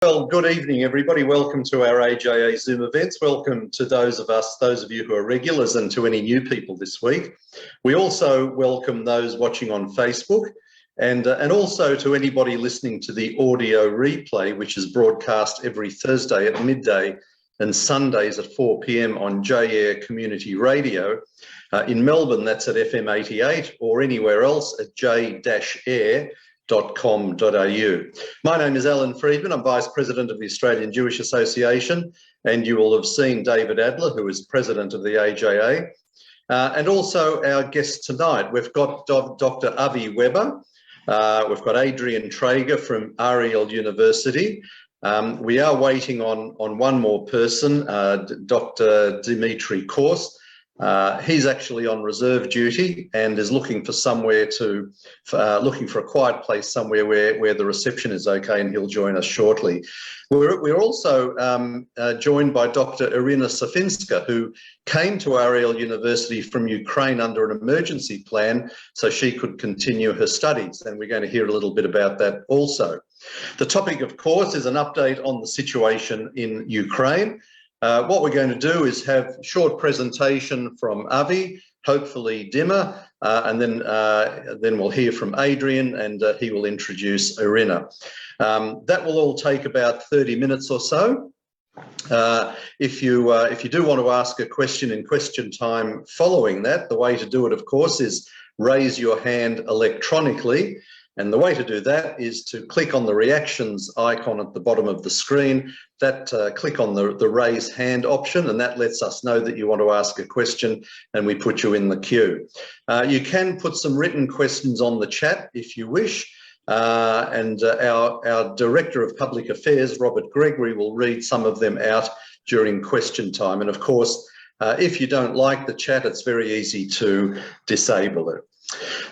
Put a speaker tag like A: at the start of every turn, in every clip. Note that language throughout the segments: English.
A: Well, good evening, everybody. Welcome to our AJA Zoom events. Welcome to those of you who are regulars, and to any new people this week. We also welcome those watching on Facebook, and also to anybody listening to the audio replay, which is broadcast every Thursday at midday and Sundays at 4 p.m. on J-Air Community Radio. In Melbourne, that's at FM 88, or anywhere else at j-air.com.au. My name is Alan Friedman. I'm Vice President of the Australian Jewish Association, and you will have seen David Adler, who is President of the AJA. And also our guest tonight, we've got Dr. Avi Weber, we've got Adrian Traeger from Ariel University. We are waiting on one more person, Dr. Dimitri Kors. He's actually on reserve duty and is looking for somewhere looking for a quiet place somewhere where the reception is okay, and he'll join us shortly. We're also joined by Dr. Irina Stefanski, who came to Ariel University from Ukraine under an emergency plan so she could continue her studies, and we're going to hear a little bit about that also. The topic, of course, is an update on the situation in Ukraine. What we're going to do is have a short presentation from Avi, hopefully Dimmer, and then we'll hear from Adrian, and he will introduce Irina. That will all take about 30 minutes or so. If you do want to ask a question in question time following that, the way to do it, of course, is raise your hand electronically. And the way to do that is to click on the reactions icon at the bottom of the screen. Click on the raise hand option, and that lets us know that you want to ask a question, and we put you in the queue. You can put some written questions on the chat if you wish, and our Director of Public Affairs, Robert Gregory, will read some of them out during question time. And of course, if you don't like the chat, it's very easy to disable it.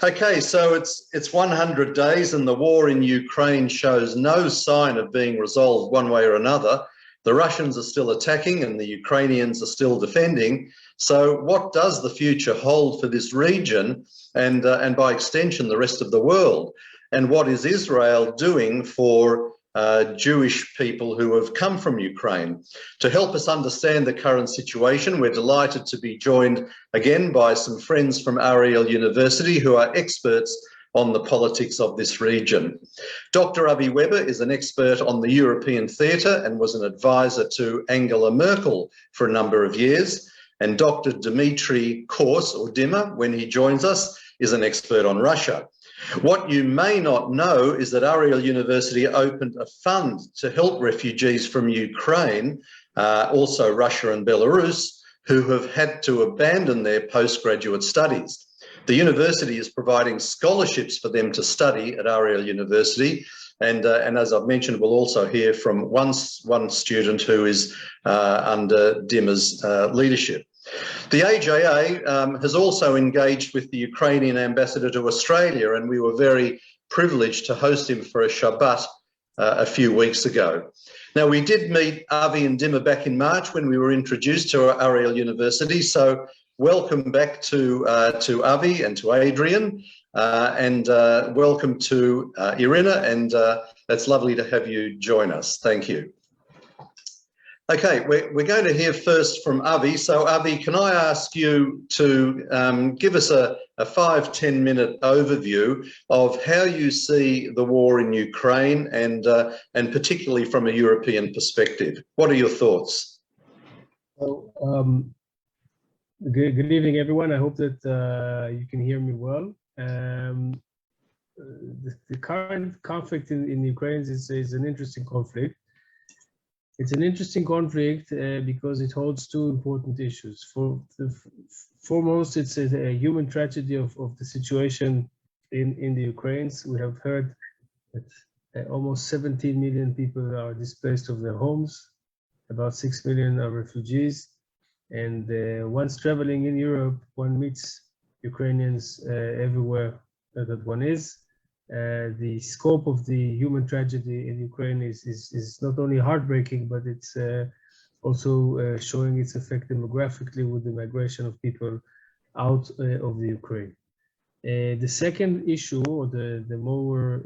A: Okay, so it's 100 days and the war in Ukraine shows no sign of being resolved one way or another. The Russians are still attacking and the Ukrainians are still defending. So what does the future hold for this region and by extension the rest of the world? And what is Israel doing for Jewish people who have come from Ukraine? To help us understand the current situation, we're delighted to be joined again by some friends from Ariel University who are experts on the politics of this region. Dr. Avi Weber is an expert on the European theatre and was an advisor to Angela Merkel for a number of years. And Dr. Dimitri Kors, or Dimmer, when he joins us, is an expert on Russia. What you may not know is that Ariel University opened a fund to help refugees from Ukraine, also Russia and Belarus, who have had to abandon their postgraduate studies. The university is providing scholarships for them to study at Ariel University, and as I've mentioned, we'll also hear from one student who is under Dimmer's leadership. The AJA has also engaged with the Ukrainian ambassador to Australia, and we were very privileged to host him for a Shabbat a few weeks ago. Now, we did meet Avi and Dimmer back in March when we were introduced to Ariel University, so welcome back to Avi and to Adrian, and welcome to Irina, and it's lovely to have you join us. Thank you. Okay, we're going to hear first from Avi. So Avi, can I ask you to give us a 5-10 minute overview of how you see the war in Ukraine and particularly from a European perspective? What are your thoughts?
B: So, good evening, everyone. I hope that you can hear me well. The current conflict in Ukraine is an interesting conflict. It's an interesting conflict because it holds two important issues. Foremost, it's a human tragedy of the situation in the Ukraine. We have heard that almost 17 million people are displaced of their homes, about 6 million are refugees, and once traveling in Europe, one meets Ukrainians everywhere that one is. The scope of the human tragedy in Ukraine is not only heartbreaking, but it's also showing its effect demographically with the migration of people out of the Ukraine. The second issue, or the more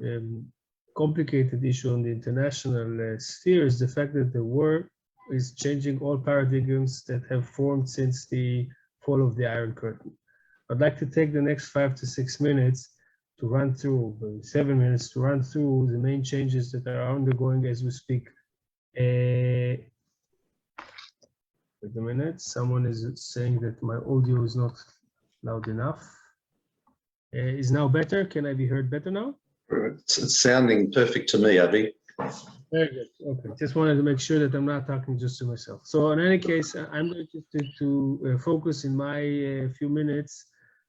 B: complicated issue on the international sphere is the fact that the war is changing all paradigms that have formed since the fall of the Iron Curtain. I'd like to take the next 5 to 6 minutes to run through, 7 minutes to run through the main changes that are undergoing as we speak. Wait a minute, someone is saying that my audio is not loud enough. Is now better? Can I be heard better now?
A: It's sounding perfect to me, Avi.
B: Very good. Okay. Just wanted to make sure that I'm not talking just to myself. So in any case, I'm going to focus in my few minutes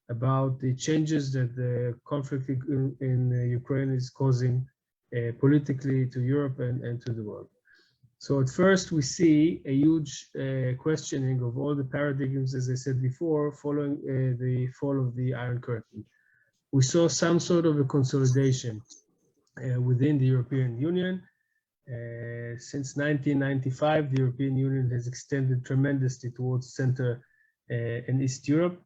B: about the changes that the conflict in Ukraine is causing politically to Europe and to the world. So at first, we see a huge questioning of all the paradigms, as I said before, following the fall of the Iron Curtain. We saw some sort of a consolidation within the European Union. Since 1995, the European Union has extended tremendously towards Central and East Europe.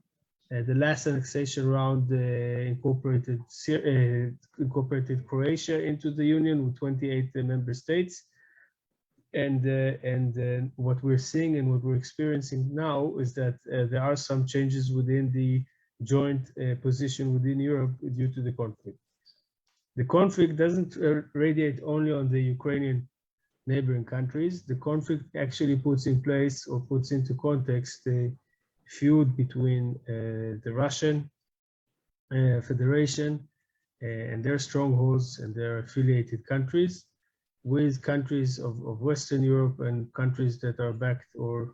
B: The last annexation round incorporated Croatia into the Union with 28 member states. And what we're seeing and what we're experiencing now is that there are some changes within the joint position within Europe due to the conflict. The conflict doesn't radiate only on the Ukrainian neighboring countries. The conflict actually puts in place or puts into context the feud between the Russian Federation and their strongholds and their affiliated countries with countries of Western Europe and countries that are backed or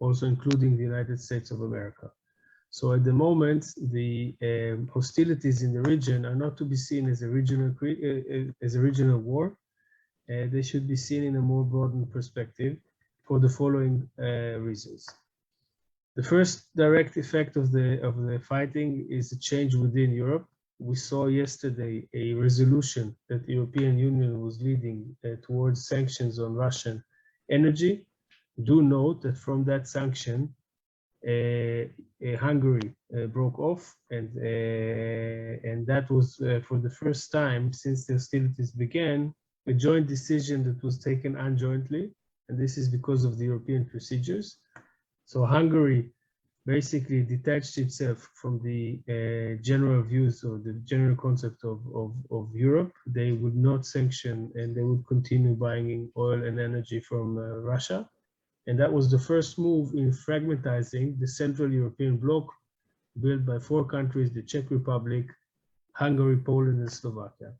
B: also including the United States of America. So at the moment, the hostilities in the region are not to be seen as a regional war. They should be seen in a more broadened perspective for the following reasons. The first direct effect of the fighting is a change within Europe. We saw yesterday a resolution that the European Union was leading towards sanctions on Russian energy. Do note that from that sanction, Hungary broke off, and that was for the first time since the hostilities began, a joint decision that was taken unjointly, and this is because of the European procedures. So Hungary basically detached itself from the general views or the general concept of Europe. They would not sanction and they would continue buying oil and energy from Russia. And that was the first move in fragmentizing the Central European bloc built by 4 countries, the Czech Republic, Hungary, Poland, and Slovakia.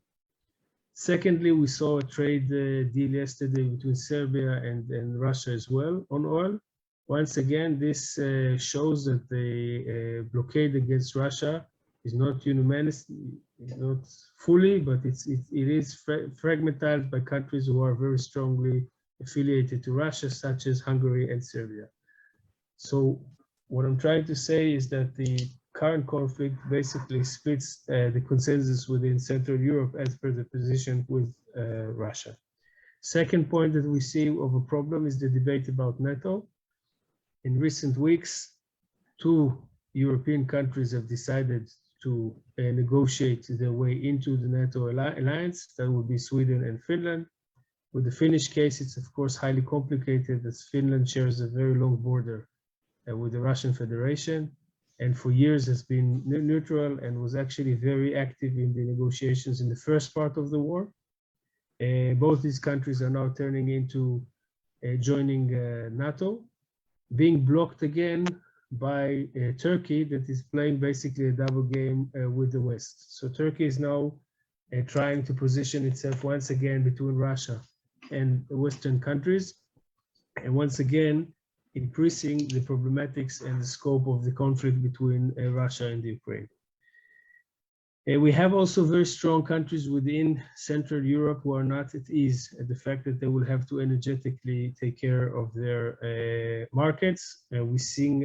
B: Secondly, we saw a trade deal yesterday between Serbia and Russia as well on oil. Once again, this shows that the blockade against Russia is not unanimous, not fully, but it is fragmented by countries who are very strongly affiliated to Russia, such as Hungary and Serbia. So what I'm trying to say is that the current conflict basically splits the consensus within Central Europe as per the position with Russia. Second point that we see of a problem is the debate about NATO. In recent weeks, 2 European countries have decided to negotiate their way into the Nato Alliance. That would be Sweden and Finland. With the Finnish case, it's of course highly complicated as Finland shares a very long border with the Russian Federation, and for years has been neutral and was actually very active in the negotiations in the first part of the war. Both these countries are now turning into joining NATO, being blocked again by Turkey that is playing basically a double game with the West. So Turkey is now trying to position itself once again between Russia and the Western countries, and once again increasing the problematics and the scope of the conflict between Russia and Ukraine. We have also very strong countries within Central Europe who are not at ease at the fact that they will have to energetically take care of their markets. We're seeing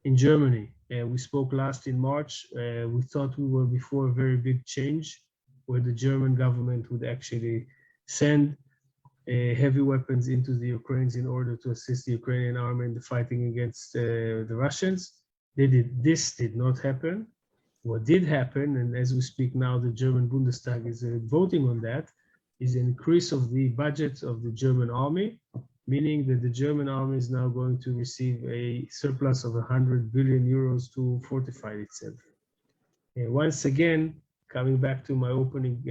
B: in Germany, we spoke last in March, we thought we were before a very big change where the German government would actually send heavy weapons into the Ukrainians in order to assist the Ukrainian army in the fighting against the Russians. This did not happen. What did happen, and as we speak now, the German Bundestag is voting on that, is an increase of the budget of the German army, meaning that the German army is now going to receive a surplus of 100 billion euros to fortify itself. Once again, coming back to my opening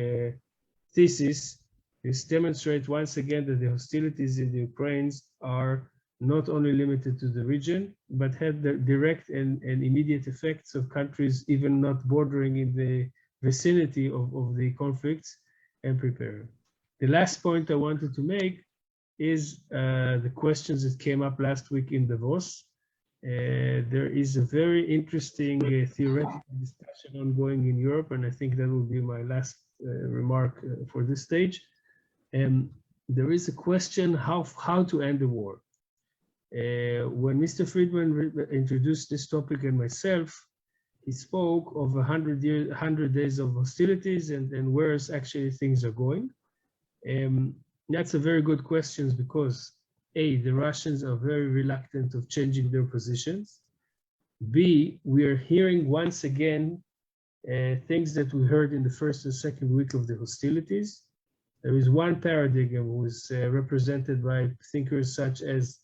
B: thesis, this demonstrates once again that the hostilities in the Ukraine are not only limited to the region, but had the direct and immediate effects of countries even not bordering in the vicinity of the conflicts and prepare. The last point I wanted to make is the questions that came up last week in Davos. There is a very interesting theoretical discussion ongoing in Europe, and I think that will be my last remark for this stage. There is a question how to end the war. When Mr. Friedman introduced this topic and myself, he spoke of 100 days of hostilities and where actually things are going. That's a very good question because A, the Russians are very reluctant of changing their positions. B, we are hearing once again things that we heard in the first and second week of the hostilities. There is one paradigm was represented by thinkers such as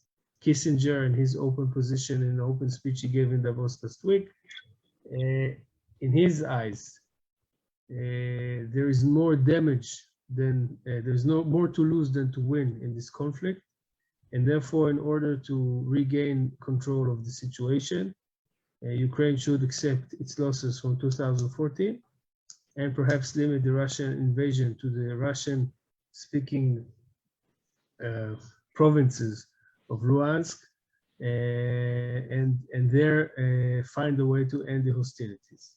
B: Kissinger and his open position in the open speech he gave in Davos last week. In his eyes, there is more damage than, there's no more to lose than to win in this conflict. And therefore, in order to regain control of the situation, Ukraine should accept its losses from 2014 and perhaps limit the Russian invasion to the Russian-speaking provinces of Luhansk and there find a way to end the hostilities.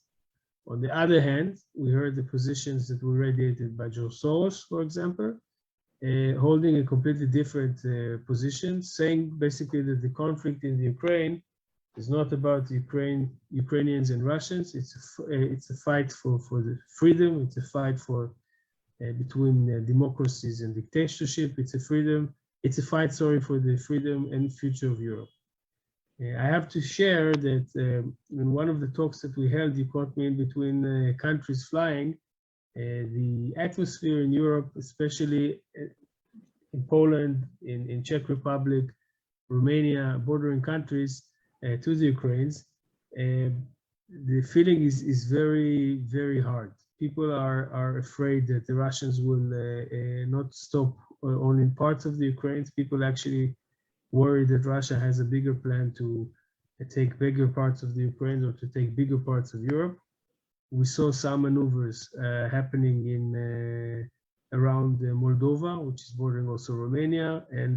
B: On the other hand, we heard the positions that were radiated by George Soros, for example, holding a completely different position, saying basically that the conflict in the Ukraine is not about Ukrainians and Russians. It's a fight for the freedom. It's a fight for between democracies and dictatorship. It's a fight, for the freedom and future of Europe. I have to share that in one of the talks that we held, you caught me in between countries flying. The atmosphere in Europe, especially in Poland, in Czech Republic, Romania, bordering countries to the Ukrainians, the feeling is very, very hard. People are afraid that the Russians will not stop only in parts of the Ukraine. People actually worry that Russia has a bigger plan to take bigger parts of the Ukraine or to take bigger parts of Europe. We saw some maneuvers happening in around Moldova, which is bordering also Romania, and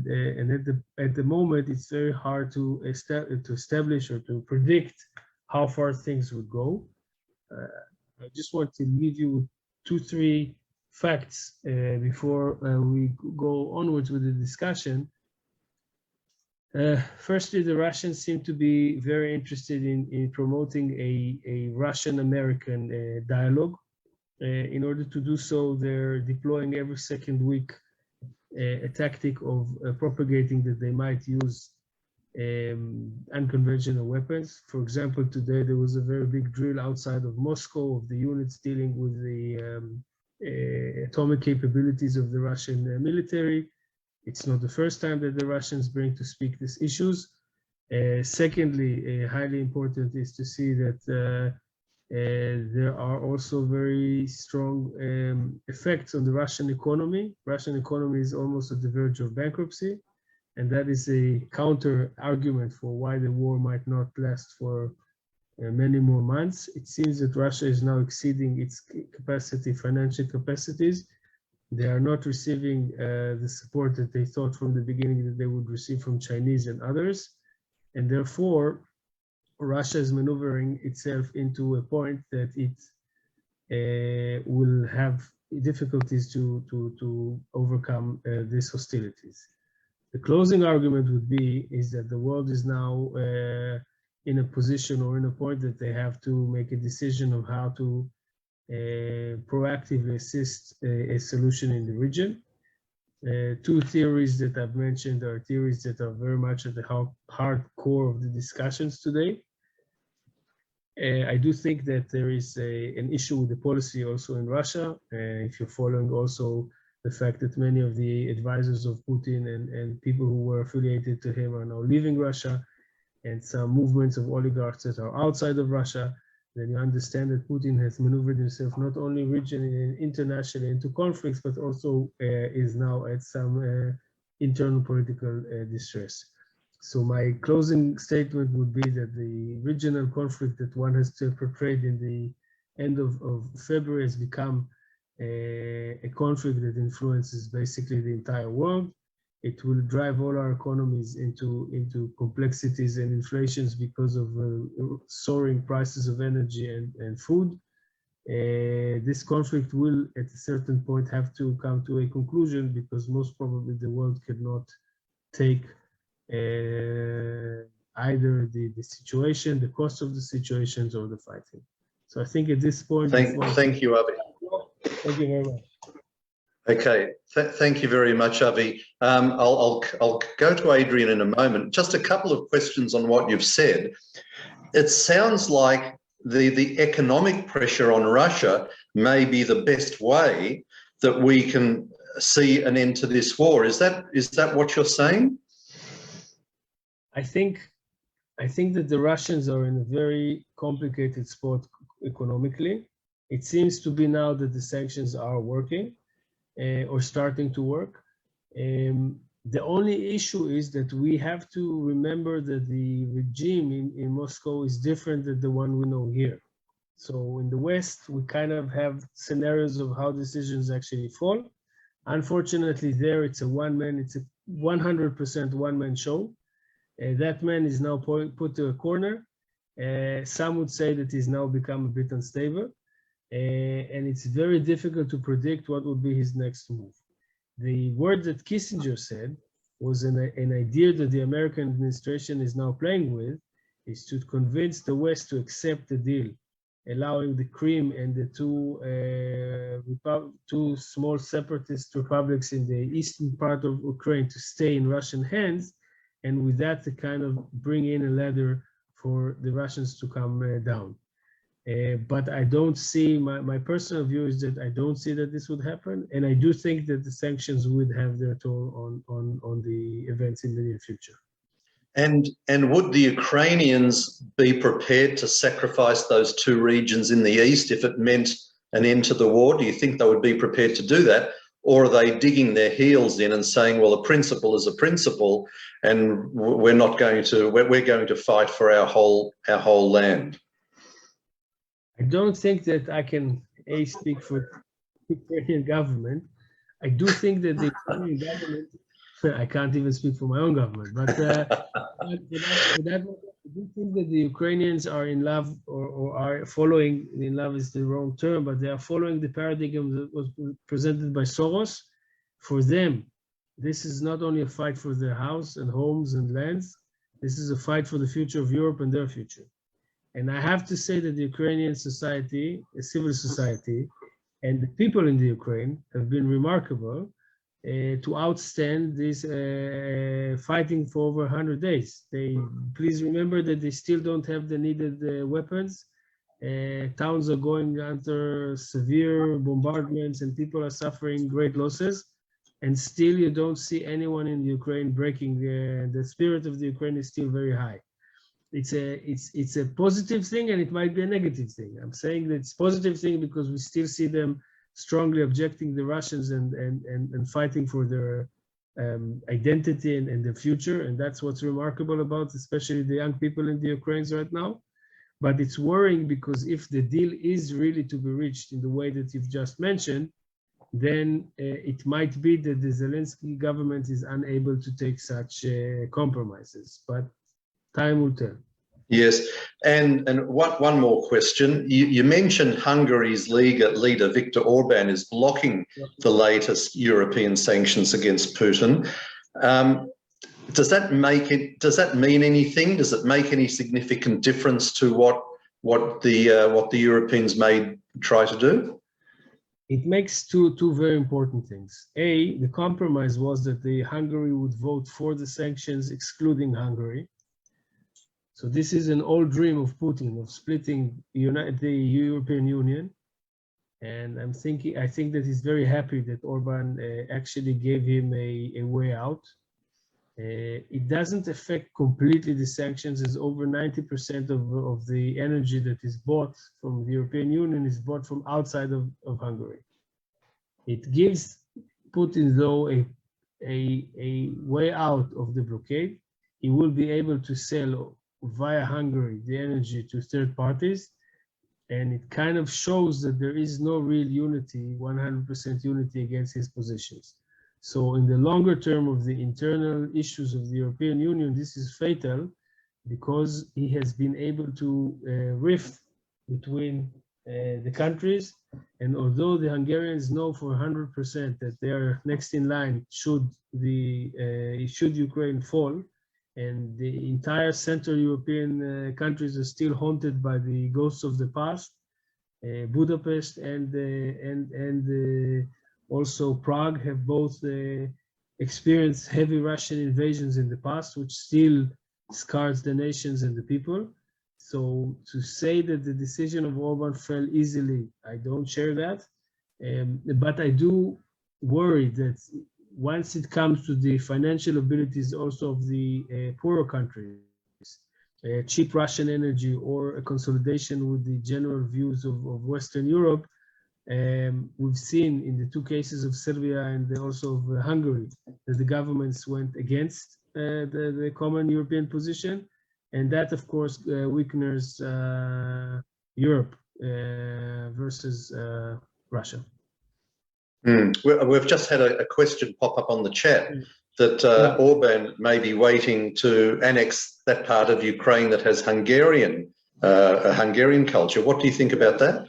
B: at the moment it's very hard to establish or to predict how far things would go. I just want to leave you with 2-3 facts before we go onwards with the discussion. Firstly, the Russians seem to be very interested in promoting a Russian-American dialogue. In order to do so, they're deploying every second week a tactic of propagating that they might use unconventional weapons. For example, today there was a very big drill outside of Moscow of the units dealing with the atomic capabilities of the Russian military. It's not the first time that the Russians bring to speak these issues. Secondly, highly important is to see that there are also very strong effects on the Russian economy. Russian economy is almost at the verge of bankruptcy, and that is a counter argument for why the war might not last for many more months. It seems that Russia is now exceeding its capacity, financial capacities. They are not receiving the support that they thought from the beginning that they would receive from Chinese and others. And therefore, Russia is maneuvering itself into a point that it will have difficulties to overcome these hostilities. The closing argument would be is that the world is now in a position or in a point that they have to make a decision of how to proactively assist a solution in the region. 2 theories that I've mentioned are theories that are very much at the hard core of the discussions today. I do think that there is an issue with the policy also in Russia. If you're following also the fact that many of the advisors of Putin and people who were affiliated to him are now leaving Russia, and some movements of oligarchs that are outside of Russia, then you understand that Putin has maneuvered himself not only regionally and internationally into conflicts, but also is now at some internal political distress. So my closing statement would be that the regional conflict that one has portrayed in the end of February has become a conflict that influences basically the entire world. It will drive all our economies into complexities and inflations because of soaring prices of energy and food. This conflict will, at a certain point, have to come to a conclusion because most probably the world cannot take either the situation, the cost of the situations, or the fighting. So I think at this point...
A: Thank you, Avi.
B: Thank you very much.
A: Okay, thank you very much, Avi. I'll go to Adrian in a moment. Just a couple of questions on what you've said. It sounds like the economic pressure on Russia may be the best way that we can see an end to this war. Is that what you're saying?
B: I think that the Russians are in a very complicated spot economically. It seems to be now that the sanctions are working. Or starting to work. The only issue is that we have to remember that the regime in Moscow is different than the one we know here. So in the West, we kind of have scenarios of how decisions actually fall. Unfortunately, there it's a 100% one-man show. That man is now put to a corner. Some would say that he's now become a bit unstable. And it's very difficult to predict what would be his next move. The word that Kissinger said was an idea that the American administration is now playing with, is to convince the West to accept the deal, allowing the Crimea and the two small separatist republics in the eastern part of Ukraine to stay in Russian hands, and with that to kind of bring in a ladder for the Russians to come down. But I don't see, my personal view is that I don't see that this would happen. And I do think that the sanctions would have their toll on the events in the near future.
A: And would the Ukrainians be prepared to sacrifice those two regions in the east if it meant an end to the war? Do you think they would be prepared to do that? Or are they digging their heels in and saying, well, a principle is a principle and we're going to fight for our whole land?
B: I don't think that I can speak for the Ukrainian government. I do think that the Ukrainian government, I can't even speak for my own government, but I do think that the Ukrainians are in love or are following, in love is the wrong term, but they are following the paradigm that was presented by Soros. For them, this is not only a fight for their house and homes and lands, this is a fight for the future of Europe and their future. And I have to say that the Ukrainian society, the civil society, and the people in the Ukraine have been remarkable to outstand this fighting for over 100 days. Please remember that they still don't have the needed weapons. Towns are going under severe bombardments and people are suffering great losses. And still you don't see anyone in the Ukraine breaking. The spirit of the Ukraine is still very high. It's a positive thing and it might be a negative thing. I'm saying that it's a positive thing because we still see them strongly objecting the Russians and fighting for their identity and their future. And that's what's remarkable about, especially the young people in the Ukraine right now. But it's worrying because if the deal is really to be reached in the way that you've just mentioned, then it might be that the Zelensky government is unable to take such compromises. But time will tell.
A: Yes, and one more question. You mentioned Hungary's leader Viktor Orban is blocking the latest European sanctions against Putin. Does that mean anything? Does it make any significant difference to what the Europeans may try to do?
B: It makes two very important things. A, the compromise was that Hungary would vote for the sanctions, excluding Hungary. So this is an old dream of Putin of splitting the European Union. And I think that he's very happy that Orban actually gave him a way out. It doesn't affect completely the sanctions, as over 90% of the energy that is bought from the European Union is bought from outside of Hungary. It gives Putin, though, a way out of the blockade. He will be able to sell via Hungary the energy to third parties. And it kind of shows that there is no real unity, 100% unity against his positions. So in the longer term of the internal issues of the European Union, this is fatal because he has been able to rift between the countries. And although the Hungarians know for 100% that they are next in line should Ukraine fall, and the entire Central European countries are still haunted by the ghosts of the past. Budapest and also Prague have both experienced heavy Russian invasions in the past, which still scars the nations and the people. So to say that the decision of Orban fell easily, I don't share that. But I do worry that once it comes to the financial abilities also of the poorer countries, cheap Russian energy or a consolidation with the general views of Western Europe, we've seen in the two cases of Serbia and also of Hungary that the governments went against the common European position. And that, of course, weakens Europe versus Russia.
A: We've just had a question pop up on the chat that Orban may be waiting to annex that part of Ukraine that has a Hungarian culture. What do you think about that?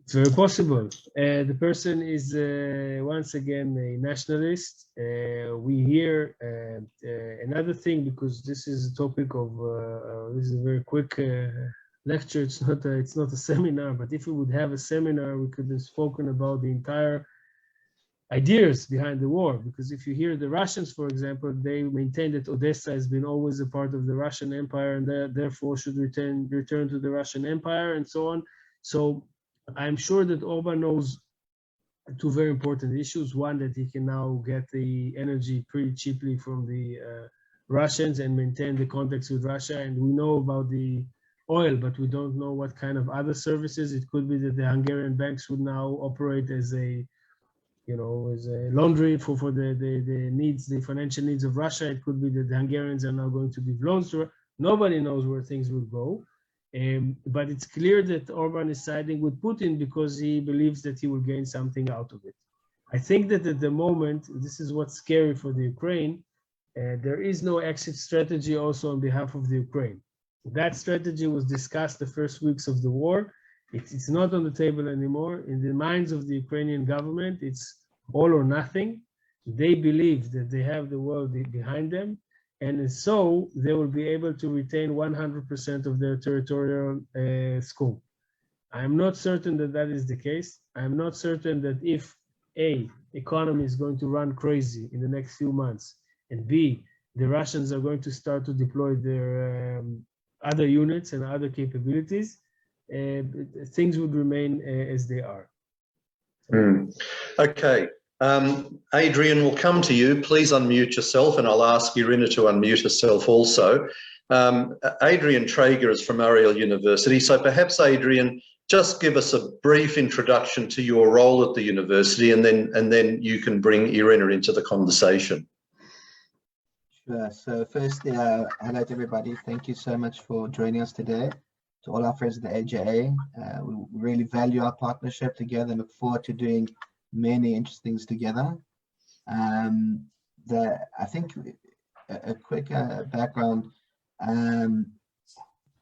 B: It's very possible. The person is once again a nationalist. We hear another thing, because this is a topic of this is a very quick lecture. It's not a seminar, but if we would have a seminar, we could have spoken about the entire ideas behind the war. Because if you hear the Russians, for example, they maintain that Odessa has been always a part of the Russian Empire and therefore should return to the Russian Empire and so on. So I'm sure that Orban knows two very important issues. One, that he can now get the energy pretty cheaply from the Russians and maintain the contacts with Russia. And we know about the oil, but we don't know what kind of other services. It could be that the Hungarian banks would now operate as a laundry for the needs, the financial needs of Russia. It could be that the Hungarians are now going to give loans to her. Nobody knows where things will go. But it's clear that Orban is siding with Putin because he believes that he will gain something out of it. I think that at the moment, this is what's scary for the Ukraine. There is no exit strategy also on behalf of the Ukraine. That strategy was discussed the first weeks of the war. It's not on the table anymore. In the minds of the Ukrainian government, it's all or nothing. They believe that they have the world behind them. And so they will be able to retain 100% of their territorial scope. I'm not certain that that is the case. I'm not certain that if A, economy is going to run crazy in the next few months, and B, the Russians are going to start to deploy their other units and other capabilities, things would remain as they are.
A: Okay. Adrian, will come to you. Please unmute yourself, and I'll ask Irina to unmute herself also. Adrian Traeger is from Ariel University. So perhaps, Adrian, just give us a brief introduction to your role at the university, and then you can bring Irina into the conversation.
C: Sure. So firstly, hello to everybody. Thank you so much for joining us today. To all our friends at the AJA, we really value our partnership together and look forward to doing many interesting things together. I think a quick background,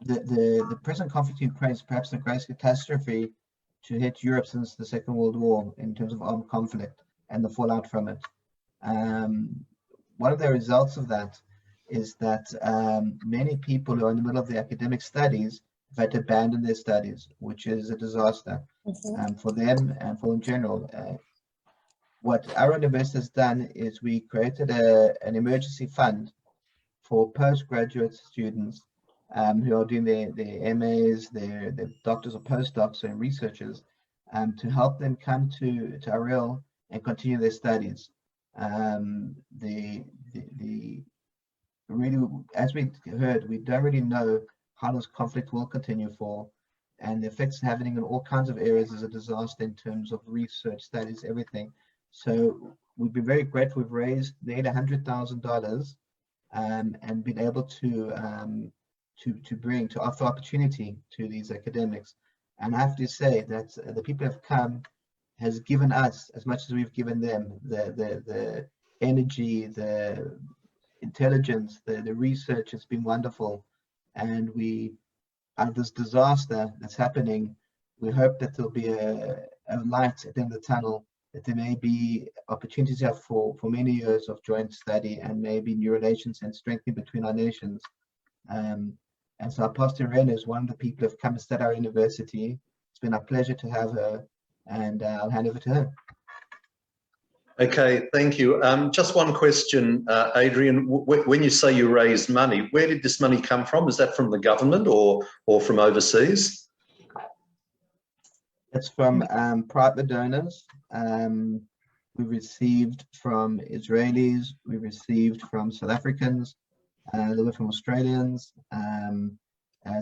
C: the present conflict in Ukraine is perhaps the greatest catastrophe to hit Europe since the Second World War in terms of armed conflict and the fallout from it. One of the results of that is that many people who are in the middle of their academic studies have had to abandon their studies, which is a disaster for them and for in general. What our university has done is we created an emergency fund for postgraduate students who are doing their MAs, their doctors or postdocs and researchers, to help them come to Ariel and continue their studies. Really, as we heard, we don't really know how this conflict will continue for, and the effects happening in all kinds of areas is a disaster in terms of research, studies, everything. So we've been very grateful. We've raised nearly $100,000 and been able to offer opportunity to these academics. And I have to say that the people who have come has given us as much as we've given them, the energy, the intelligence, the research has been wonderful. And we, out of this disaster that's happening, we hope that there'll be a light at the end of the tunnel, that there may be opportunities here for many years of joint study and maybe new relations and strengthening between our nations. And so our Pastor Irina is one of the people who have come and studied our university. It's been a pleasure to have her, and I'll hand over to her.
A: Okay, thank you. Just one question, Adrian. When you say you raised money, where did this money come from? Is that from the government or from overseas?
C: It's from private donors. We received from Israelis, we received from South Africans, a little bit from Australians, some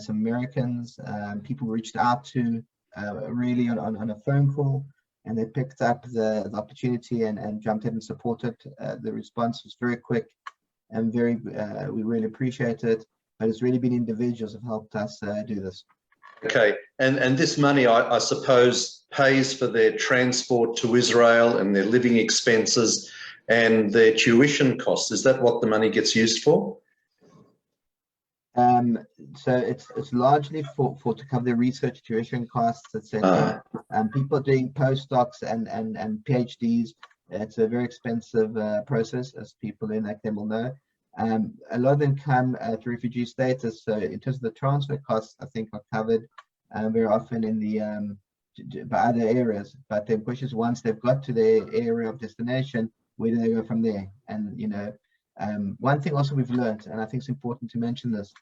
C: Americans. People reached out to really on a phone call, and they picked up the opportunity and jumped in and supported. The response was very quick and we really appreciate it, but it's really been individuals who have helped us do this.
A: Okay, and this money, I suppose, pays for their transport to Israel and their living expenses and their tuition costs. Is that what the money gets used for?
C: So it's largely for to cover the research tuition costs, etc. People doing postdocs and PhDs, it's a very expensive process, as people in academia will know. A lot of them come to refugee status, so in terms of the transfer costs, I think are covered very often in the by other areas. But the question is, once they've got to their area of destination, where do they go from there? And you know, one thing also we've learned, and I think it's important to mention this,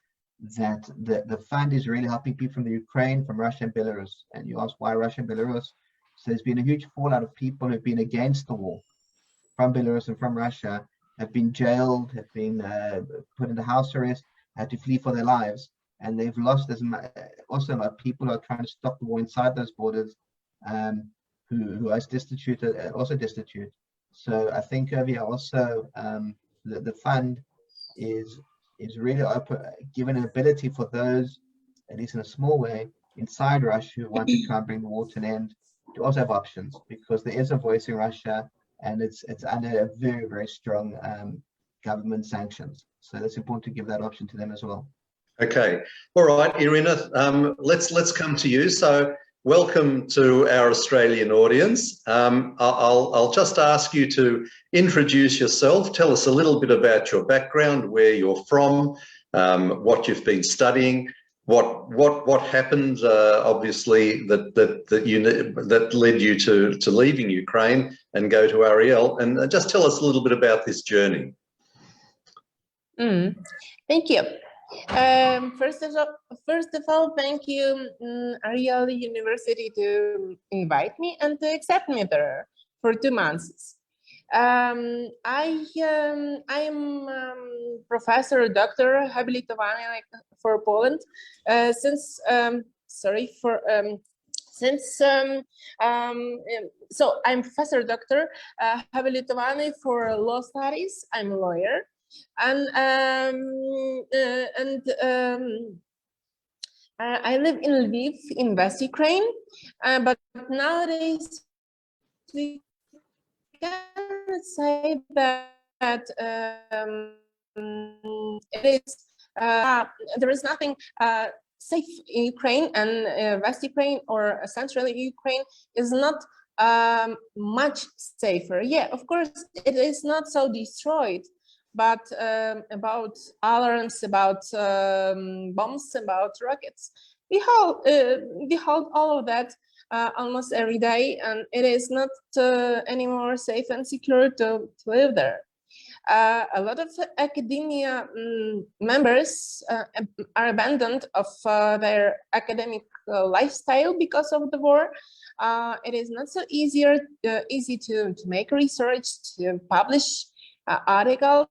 C: that the fund is really helping people from the Ukraine, from Russia and Belarus. And you ask why Russia and Belarus? So there's been a huge fallout of people who've been against the war from Belarus and from Russia, have been jailed, have been put into house arrest, had to flee for their lives, and they've lost as much. Also, people who are trying to stop the war inside those borders, who are destitute, also destitute. So I think over here also the fund is really given an ability for those, at least in a small way, inside Russia who want to try and bring the war to an end, to also have options, because there is a voice in Russia, and it's under a very, very strong government sanctions. So it's important to give that option to them as well.
A: Okay, all right, Irina, let's come to you. So welcome to our Australian audience. I'll just ask you to introduce yourself. Tell us a little bit about your background, where you're from, what you've been studying, what happened, obviously, that led you to leaving Ukraine and go to Ariel, and just tell us a little bit about this journey.
D: Thank you. First of all, thank you, Ariel University, to invite me and to accept me there for 2 months. I'm professor, doctor, habilitowany for Poland since so I'm professor, doctor, habilitowany for law studies. I'm a lawyer. And I live in Lviv, in West Ukraine, but nowadays we can say that it is there is nothing safe in Ukraine, and West Ukraine or Central Ukraine is not much safer. Yeah, of course, it is not so destroyed. But about alarms, about bombs, about rockets, we hold all of that almost every day, and it is not anymore safe and secure to live there. A lot of academia members are abandoned of their academic lifestyle because of the war. It is not so easy to make research, to publish articles,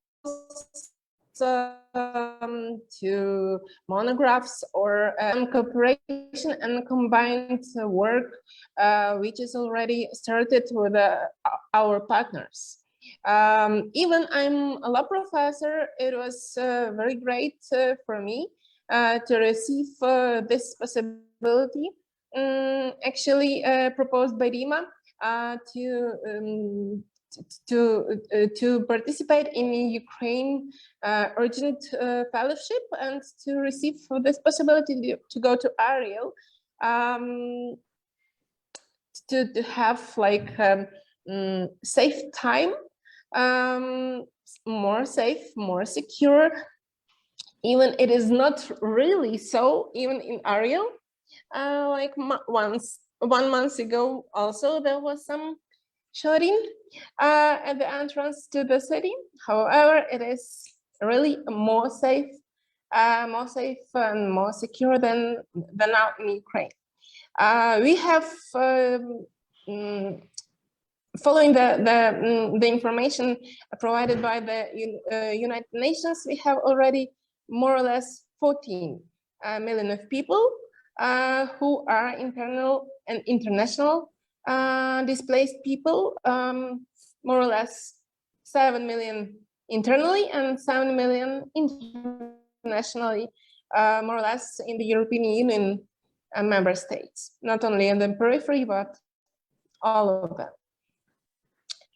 D: to monographs, or cooperation and combined work, which is already started with our partners. Even I'm a law professor, it was very great for me to receive this possibility, actually proposed by Dima, to participate in Ukraine urgent fellowship and to receive this possibility to go to Ariel, to have like safe time, more safe, more secure. Even it is not really so, even in Ariel. Like 1 month ago, also there was some shooting at the entrance to the city. However, it is really more safe and more secure than now in Ukraine. We have, following the information provided by the United Nations, we have already more or less 14 million of people who are internal and international displaced people, more or less 7 million internally and 7 million internationally, more or less in the European Union member states, not only in the periphery, but all of them.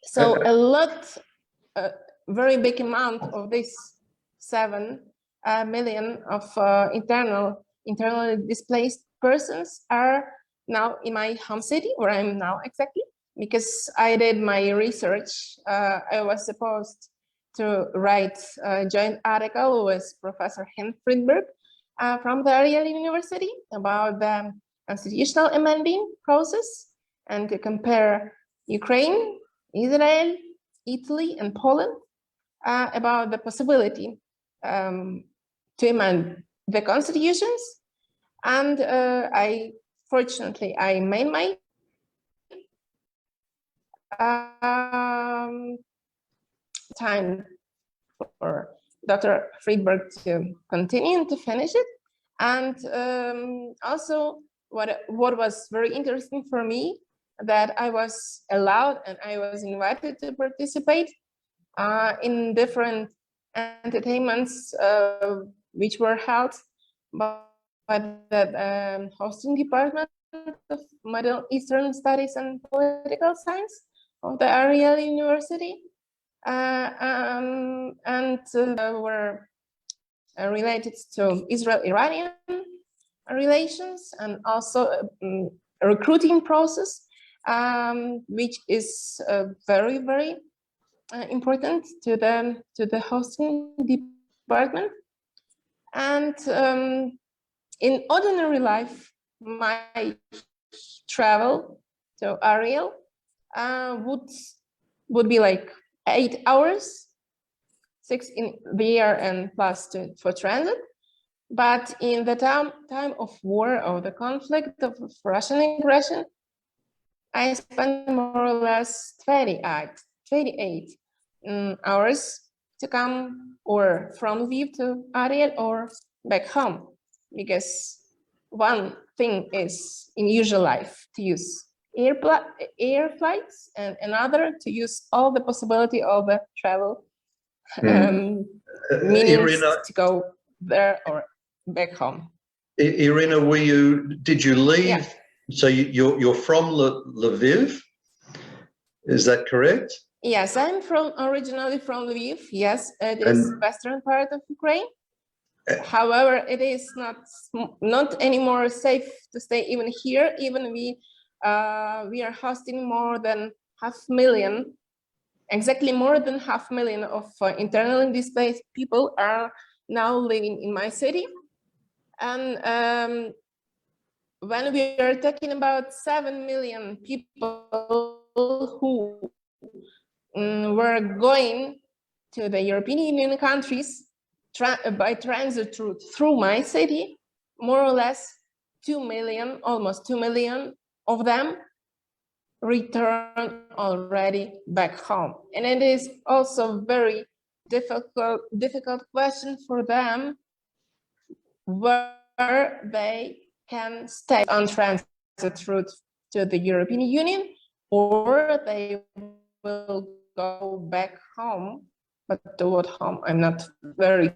D: So a lot, very big amount of this 7 million of internally displaced persons are now in my home city, where I'm now exactly, because I did my research. I was supposed to write a joint article with Professor Henk Friedberg from the Ariel University about the constitutional amending process and to compare Ukraine, Israel, Italy, and Poland about the possibility to amend the constitutions. And fortunately, I made my time for Dr. Friedberg to continue and to finish it. And also, what was very interesting for me, that I was allowed and I was invited to participate in different entertainments which were held by the hosting department of Middle Eastern Studies and Political Science of the Ariel University, and were related to Israel-Iranian relations, and also a recruiting process, which is very, very important to the hosting department. And in ordinary life, my travel to Ariel would be like 8 hours, 6 in the air and plus 2 for transit. But in the time of war or the conflict of Russian aggression, I spent more or less 28 hours to come or from Lviv to Ariel or back home, because one thing is in usual life to use air flights, and another to use all the possibility of the travel means
A: Irina,
D: to go there or back home.
A: Irina, did you leave?
D: Yeah.
A: So you're from Lviv, is that correct?
D: Yes, I'm originally from Lviv. Yes, it is western part of Ukraine. However, it is not anymore safe to stay even here. Even we are hosting more than 500,000, exactly more than 500,000 of internally displaced people are now living in my city. And when we are talking about 7 million people who were going to the European Union countries by transit route through my city, more or less 2 million, almost 2 million of them return already back home. And it is also very difficult question for them where they can stay on transit route to the European Union, or they will go back home. But to what home? I'm not very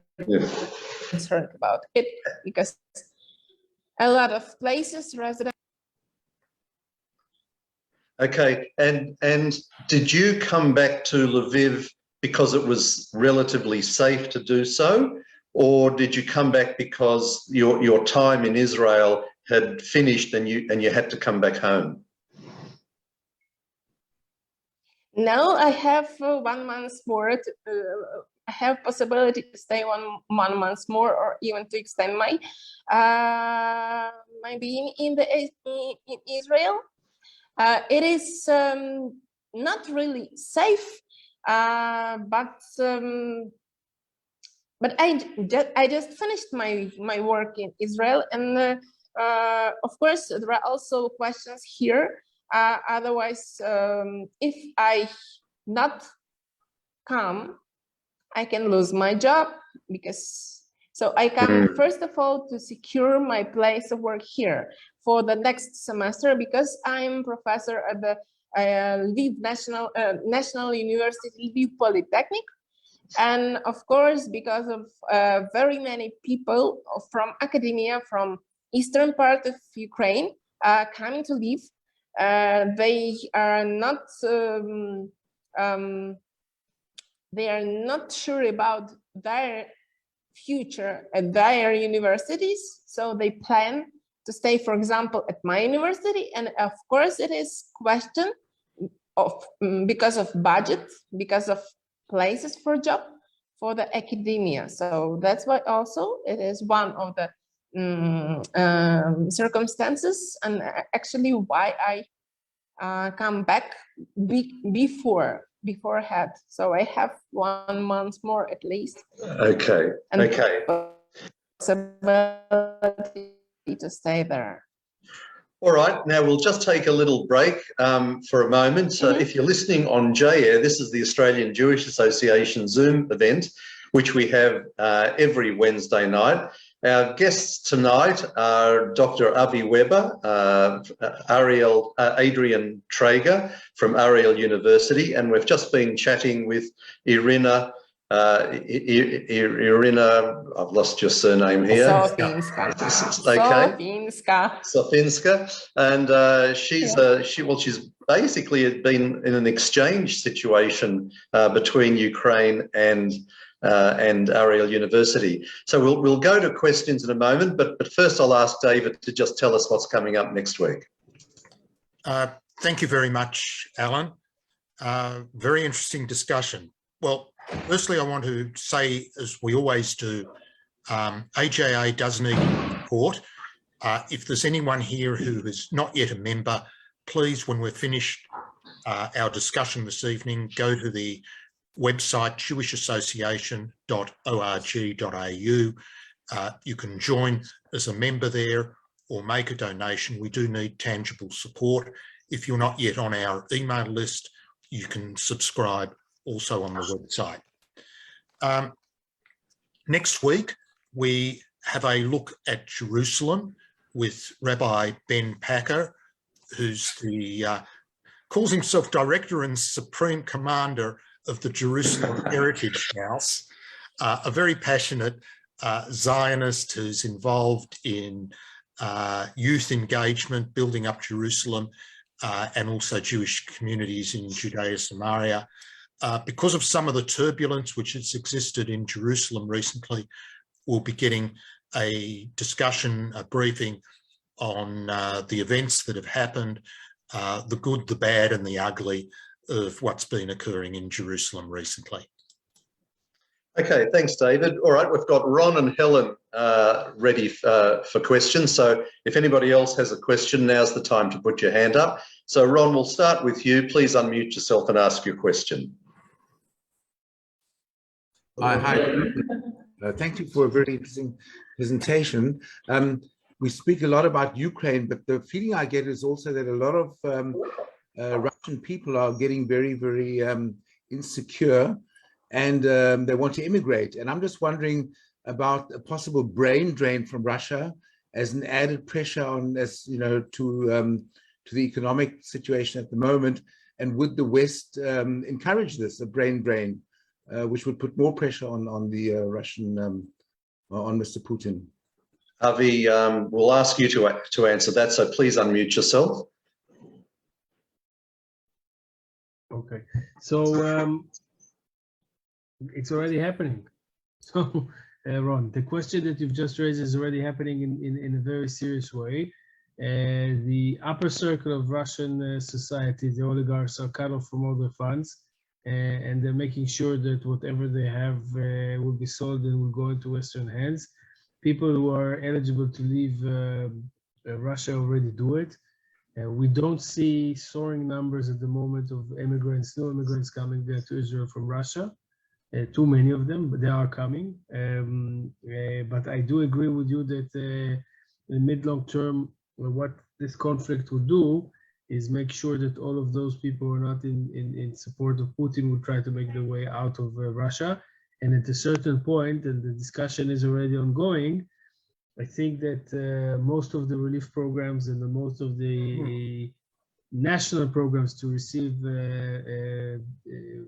D: concerned about it, because a lot of places residents.
A: Okay, and did you come back to Lviv because it was relatively safe to do so, or did you come back because your time in Israel had finished and you had to come back home?
D: No, I have 1 month more. I have possibility to stay one month more, or even to extend my my being in Israel. It is not really safe, but I just finished my work in Israel, and of course there are also questions here. Otherwise, if I not come, I can lose my job, because so I come first of all to secure my place of work here for the next semester, because I'm professor at the Lviv National University Lviv Polytechnic, and of course because of very many people from academia from eastern part of Ukraine coming to Lviv. They are not sure about their future at their universities, so they plan to stay, for example, at my university. And of course it is question of because of budget, because of places for job for the academia. So that's why also it is one of the circumstances, and actually why I come back beforehand. So I have 1 month more at least.
A: Okay.
D: And
A: okay.
D: Possibility to stay there.
A: All right, now we'll just take a little break for a moment. So if you're listening on JAIR, this is the Australian Jewish Association Zoom event, which we have every Wednesday night. Our guests tonight are Dr. Avi Weber, Adrian Traeger from Ariel University, and we've just been chatting with Irina, I've lost your surname here.
D: Sofinska.
A: Okay. Sofinska, and she's basically been in an exchange situation between Ukraine and Ariel University. So we'll go to questions in a moment, but first I'll ask David to just tell us what's coming up next week.
E: Thank you very much, Alan. Very interesting discussion. Well, firstly, I want to say, as we always do, AJA does need support. If there's anyone here who is not yet a member, please, when we're finished our discussion this evening, go to the website jewishassociation.org.au. You can join as a member there or make a donation. We do need tangible support. If you're not yet on our email list, you can subscribe also on the website. Next week, we have a look at Jerusalem with Rabbi Ben Packer, who's calls himself Director and Supreme Commander of the Jerusalem Heritage House, a very passionate Zionist who's involved in youth engagement, building up Jerusalem, and also Jewish communities in Judea, Samaria. Because of some of the turbulence which has existed in Jerusalem recently, we'll be getting a discussion, a briefing on the events that have happened, the good, the bad and the ugly of what's been occurring in Jerusalem recently.
A: Okay, thanks, David. All right, we've got Ron and Helen ready for questions. So if anybody else has a question, now's the time to put your hand up. So Ron, we'll start with you. Please unmute yourself and ask your question.
F: Hi. Thank you for a very interesting presentation. We speak a lot about Ukraine, but the feeling I get is also that a lot of Russian people are getting very, very insecure, and they want to immigrate. And I'm just wondering about a possible brain drain from Russia as an added pressure on, as you know, to the economic situation at the moment. And would the West encourage this, a brain drain, which would put more pressure on the Russian, on Mr. Putin?
A: Avi, we'll ask you to answer that, so please unmute yourself.
B: Okay, so it's already happening. So, Ron, the question that you've just raised is already happening in a very serious way. The upper circle of Russian society, the oligarchs, are cut off from all their funds, and they're making sure that whatever they have will be sold and will go into Western hands. People who are eligible to leave Russia already do it. We don't see soaring numbers at the moment of immigrants, new immigrants coming there to Israel from Russia. Too many of them, but they are coming. But I do agree with you that in mid-long term, what this conflict will do is make sure that all of those people who are not in support of Putin will try to make their way out of Russia. And at a certain point, and the discussion is already ongoing, I think that most of the relief programs and most of the national programs to receive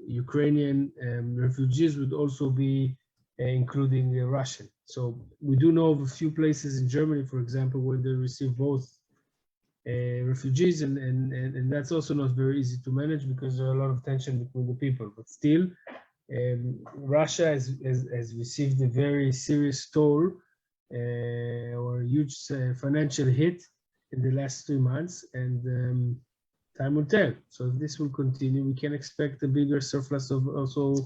B: Ukrainian refugees would also be including Russian. So we do know of a few places in Germany, for example, where they receive both refugees, and that's also not very easy to manage because there are a lot of tension between the people. But still, Russia has received a very serious toll or a huge financial hit in the last 3 months, and time will tell. So if this will continue, we can expect a bigger surplus of also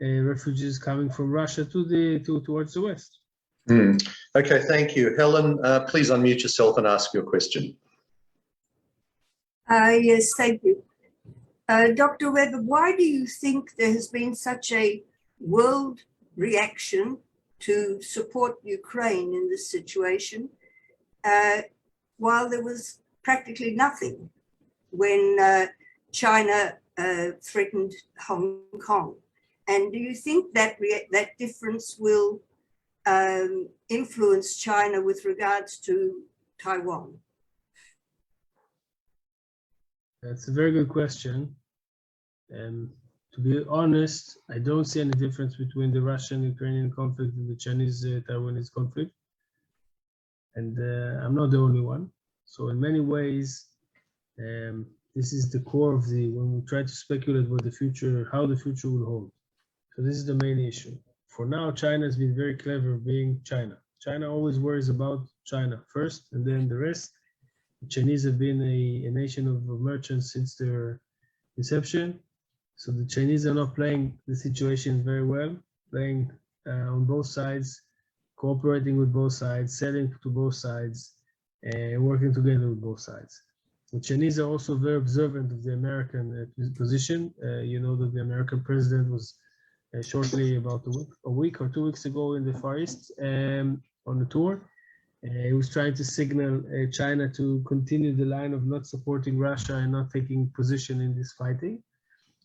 B: refugees coming from Russia towards the West.
A: Okay, thank you. Helen, please unmute yourself and ask your question.
G: Yes, thank you. Dr. Weber, why do you think there has been such a world reaction to support Ukraine in this situation, while there was practically nothing when China threatened Hong Kong? And do you think that that difference will influence China with regards to Taiwan?
B: That's a very good question. And to be honest, I don't see any difference between the Russian-Ukrainian conflict and the Chinese-Taiwanese conflict. And I'm not the only one. So in many ways, this is the core of when we try to speculate about the future, how the future will hold. So this is the main issue. For now, China has been very clever being China. China always worries about China first and then the rest. The Chinese have been a nation of merchants since their inception. So the Chinese are not playing the situation very well, playing on both sides, cooperating with both sides, selling to both sides, and working together with both sides. The Chinese are also very observant of the American position. You know that the American president was shortly about a week or 2 weeks ago in the Far East on a tour. He was trying to signal China to continue the line of not supporting Russia and not taking position in this fighting.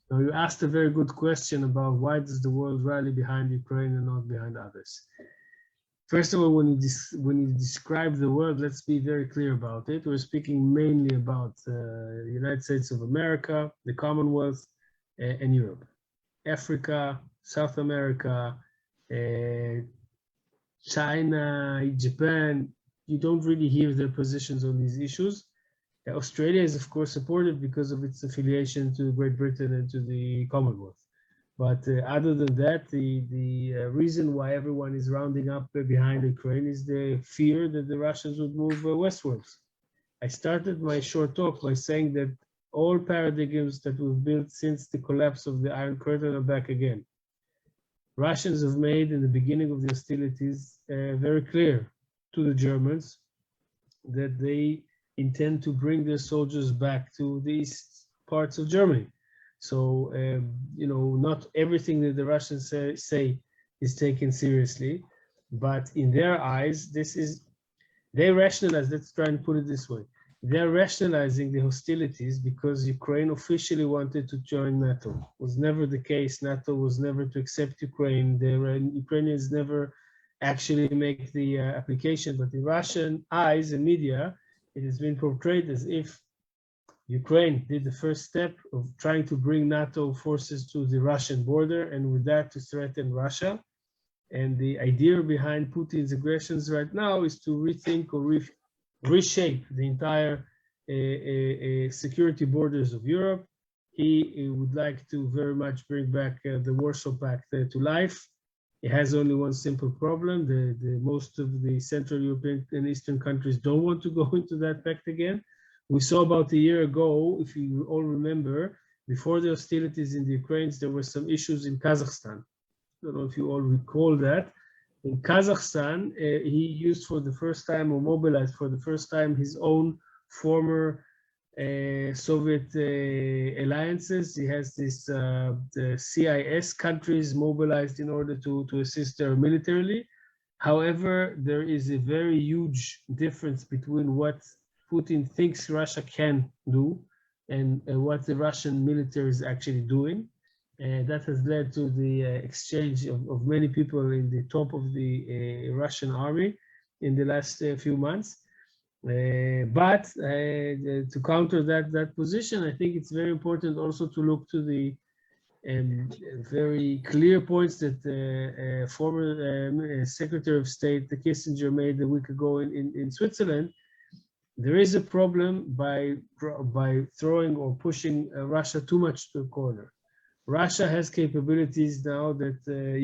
B: Now, you asked a very good question about why does the world rally behind Ukraine and not behind others. First of all, when you describe the world, let's be very clear about it. We're speaking mainly about the United States of America, the Commonwealth, and Europe. Africa, South America, China, Japan, you don't really hear their positions on these issues. Australia is, of course, supportive because of its affiliation to Great Britain and to the Commonwealth. But other than that, the reason why everyone is rounding up behind Ukraine is the fear that the Russians would move westwards. I started my short talk by saying that all paradigms that we've built since the collapse of the Iron Curtain are back again. Russians have made, in the beginning of the hostilities, very clear to the Germans that they intend to bring their soldiers back to the east parts of Germany. So, you know, not everything that the Russians say is taken seriously, but in their eyes, they rationalize, let's try and put it this way. They're rationalizing the hostilities because Ukraine officially wanted to join NATO. It was never the case. NATO was never to accept Ukraine. The Ukrainians never actually make the application, but in Russian eyes and media, it has been portrayed as if Ukraine did the first step of trying to bring NATO forces to the Russian border, and with that to threaten Russia. And the idea behind Putin's aggressions right now is to rethink or reshape the entire security borders of Europe. He would like to very much bring back the Warsaw Pact to life. It has only one simple problem. Most of the Central European and Eastern countries don't want to go into that pact again. We saw about a year ago, if you all remember, before the hostilities in the Ukraine, there were some issues in Kazakhstan. I don't know if you all recall that. In Kazakhstan, he used for the first time, or mobilized for the first time, his own former Soviet alliances. He has the CIS countries mobilized in order to assist there militarily. However, there is a very huge difference between what Putin thinks Russia can do and what the Russian military is actually doing. That has led to the exchange of many people in the top of the Russian army in the last few months. But to counter that position, I think it's very important also to look to the very clear points that former Secretary of State Kissinger made a week ago in Switzerland. There is a problem by throwing or pushing Russia too much to a corner. Russia has capabilities now that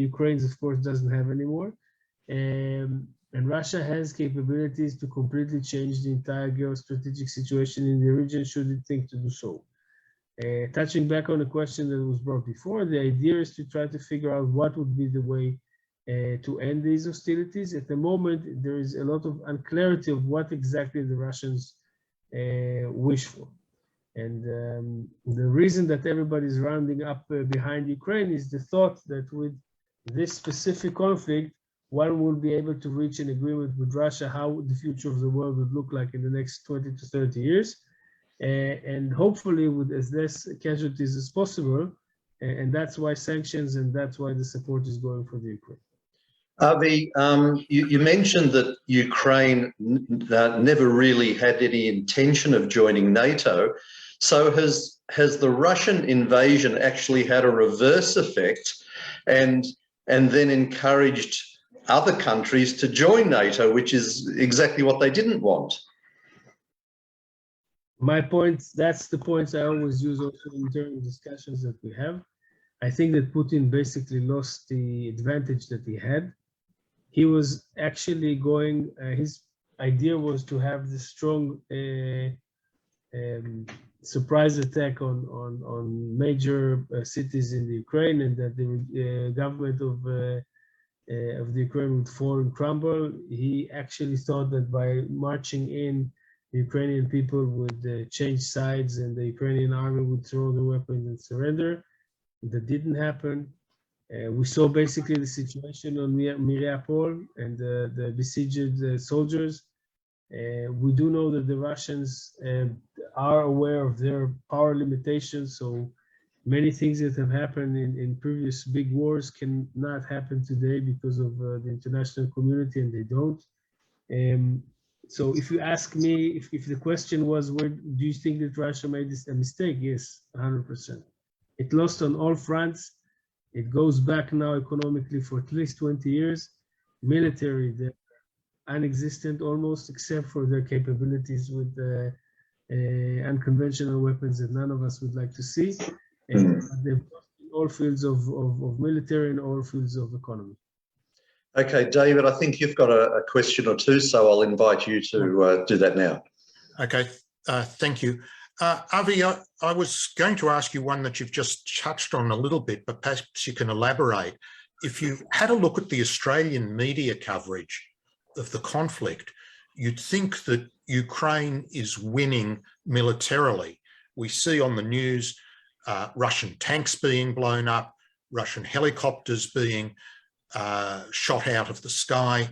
B: Ukraine, of course, doesn't have anymore. And Russia has capabilities to completely change the entire geostrategic situation in the region should it think to do so. Touching back on a question that was brought before, the idea is to try to figure out what would be the way to end these hostilities. At the moment, there is a lot of unclarity of what exactly the Russians wish for. And the reason that everybody's rounding up behind Ukraine is the thought that with this specific conflict, one will be able to reach an agreement with Russia how the future of the world would look like in the next 20 to 30 years. And hopefully with as less casualties as possible. And that's why sanctions and that's why the support is going for the Ukraine.
A: Avi, you mentioned that Ukraine never really had any intention of joining NATO. So has the Russian invasion actually had a reverse effect and then encouraged other countries to join NATO, which is exactly what they didn't want?
B: My point, that's the points I always use also in during discussions that we have. I think that Putin basically lost the advantage that he had. He was actually going, his idea was to have the strong surprise attack on major cities in the Ukraine, and that the government of the Ukraine would fall and crumble. He actually thought that by marching in, the Ukrainian people would change sides and the Ukrainian army would throw the weapons and surrender. That didn't happen. We saw basically the situation on Mariupol and the besieged soldiers. We do know that the Russians are aware of their power limitations, so many things that have happened in previous big wars cannot happen today because of the international community, and they don't. So if you ask me, if the question was, where do you think that Russia made a mistake? Yes, 100%. It lost on all fronts. It goes back now economically for at least 20 years. Military, they're non-existent almost, except for their capabilities with unconventional weapons that none of us would like to see. And they've lost in all fields of military and all fields of economy.
A: Okay, David, I think you've got a question or two, so I'll invite you to do that now.
E: Okay, thank you. Avi, I was going to ask you one that you've just touched on a little bit, but perhaps you can elaborate. If you had a look at the Australian media coverage of the conflict, you'd think that Ukraine is winning militarily. We see on the news Russian tanks being blown up, Russian helicopters being shot out of the sky.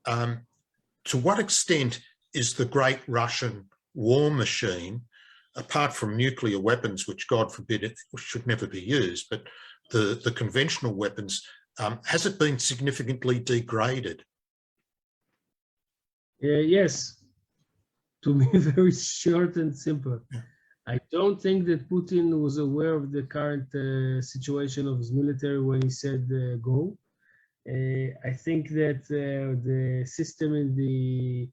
E: To what extent is the great Russian war machine, apart from nuclear weapons, which God forbid it should never be used, but the conventional weapons, has it been significantly degraded?
B: Yes, to be very short and simple.
E: Yeah.
B: I don't think that Putin was aware of the current situation of his military when he said go. I think that the system in the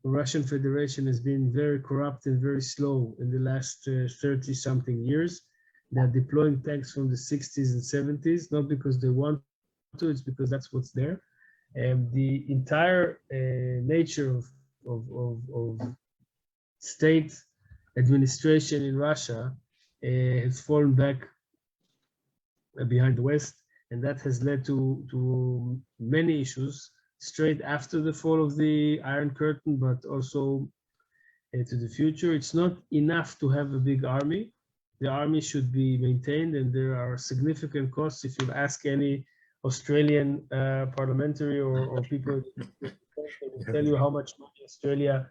B: Russian Federation has been very corrupt and very slow in the last 30-something years. They're deploying tanks from the 60s and 70s, not because they want to, it's because that's what's there. The entire nature of state administration in Russia has fallen back behind the West, and that has led to many issues straight after the fall of the Iron Curtain, but also to the future. It's not enough to have a big army. The army should be maintained, and there are significant costs. If you ask any Australian parliamentary or people, they will tell you how much money Australia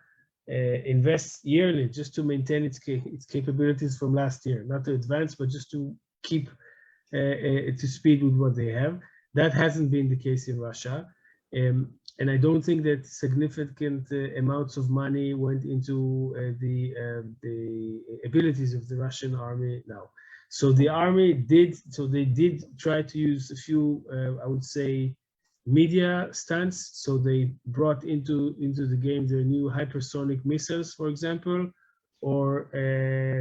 B: invests yearly just to maintain its capabilities from last year, not to advance, but just to keep to speed with what they have. That hasn't been the case in Russia. And I don't think that significant amounts of money went into the abilities of the Russian army now. So the army they did try to use a few, I would say, media stunts. So they brought into the game their new hypersonic missiles, for example, or